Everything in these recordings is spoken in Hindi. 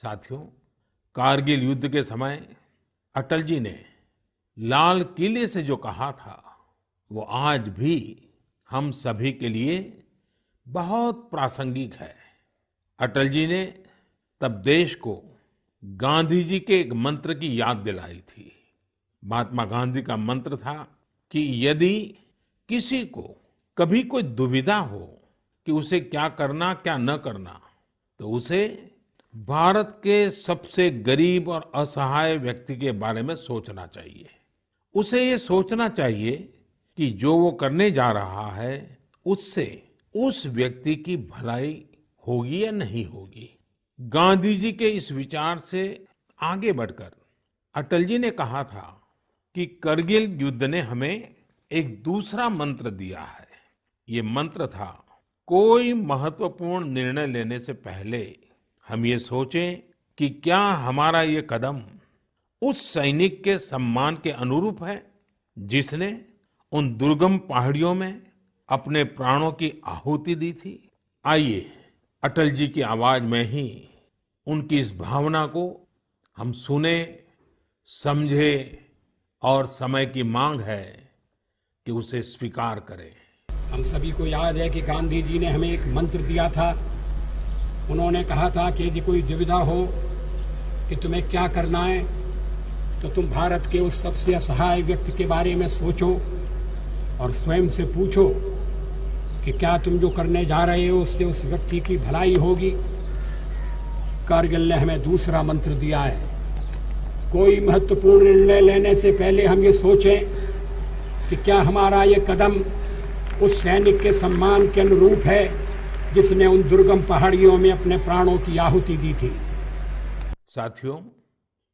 साथियों, कारगिल युद्ध के समय अटल जी ने लाल किले से जो कहा था, वो आज भी हम सभी के लिए बहुत प्रासंगिक है। अटल जी ने तब देश को गांधी जी के एक मंत्र की याद दिलाई थी। महात्मा गांधी का मंत्र था कि यदि किसी को कभी कोई दुविधा हो कि उसे क्या करना क्या न करना, तो उसे भारत के सबसे गरीब और असहाय व्यक्ति के बारे में सोचना चाहिए। उसे ये सोचना चाहिए कि जो वो करने जा रहा है, उससे उस व्यक्ति की भलाई होगी या नहीं होगी। गांधी जी के इस विचार से आगे बढ़कर अटल जी ने कहा था कि करगिल युद्ध ने हमें एक दूसरा मंत्र दिया है। ये मंत्र था, कोई महत्वपूर्ण निर्णय लेने से पहले हम ये सोचें कि क्या हमारा ये कदम उस सैनिक के सम्मान के अनुरूप है जिसने उन दुर्गम पहाड़ियों में अपने प्राणों की आहुति दी थी। आइए अटल जी की आवाज में ही उनकी इस भावना को हम सुने, समझे और समय की मांग है कि उसे स्वीकार करें। हम सभी को याद है कि गांधी जी ने हमें एक मंत्र दिया था। उन्होंने कहा था कि यदि कोई दुविधा हो कि तुम्हें क्या करना है, तो तुम भारत के उस सबसे असहाय व्यक्ति के बारे में सोचो और स्वयं से पूछो कि क्या तुम जो करने जा रहे हो उससे उस व्यक्ति की भलाई होगी। कारगिल ने हमें दूसरा मंत्र दिया है, कोई महत्वपूर्ण निर्णय लेने से पहले हम ये सोचें कि क्या हमारा ये कदम उस सैनिक के सम्मान के अनुरूप है जिसने उन दुर्गम पहाड़ियों में अपने प्राणों की आहुति दी थी। साथियों,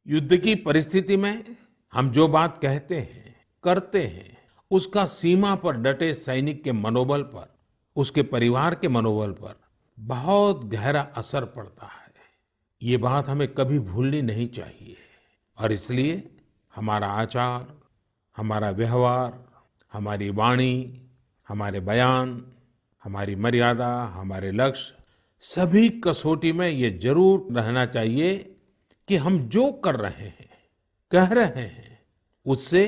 युद्ध की परिस्थिति में हम जो बात कहते हैं, करते हैं, उसका सीमा पर डटे सैनिक के मनोबल पर, उसके परिवार के मनोबल पर बहुत गहरा असर पड़ता है। ये बात हमें कभी भूलनी नहीं चाहिए और इसलिए हमारा आचार, हमारा व्यवहार, हमारी वाणी, हमारे बयान, हमारी मर्यादा, हमारे लक्ष्य, सभी कसौटी में ये जरूर रहना चाहिए कि हम जो कर रहे हैं, कह रहे हैं, उससे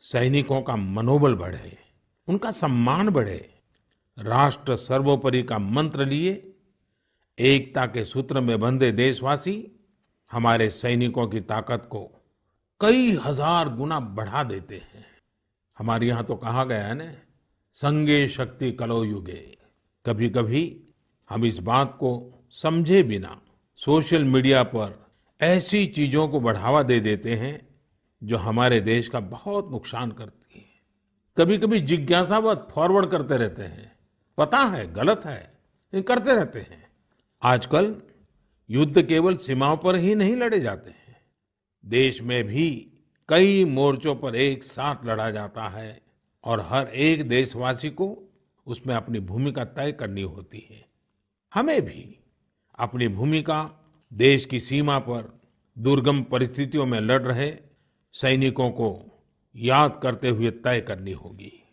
सैनिकों का मनोबल बढ़े, उनका सम्मान बढ़े। राष्ट्र सर्वोपरि का मंत्र लिए एकता के सूत्र में बंधे देशवासी हमारे सैनिकों की ताकत को कई हजार गुना बढ़ा देते हैं। हमारे यहाँ तो कहा गया है ना, संगे शक्ति कलो युगे। कभी कभी हम इस बात को समझे बिना सोशल मीडिया पर ऐसी चीजों को बढ़ावा दे देते हैं जो हमारे देश का बहुत नुकसान करती है। कभी कभी जिज्ञासावत फॉरवर्ड करते रहते हैं, पता है गलत है लेकिन करते रहते हैं। आजकल युद्ध केवल सीमाओं पर ही नहीं लड़े जाते हैं, देश में भी कई मोर्चों पर एक साथ लड़ा जाता है और हर एक देशवासी को उसमें अपनी भूमिका तय करनी होती है। हमें भी अपनी भूमिका देश की सीमा पर दुर्गम परिस्थितियों में लड़ रहे सैनिकों को याद करते हुए तय करनी होगी।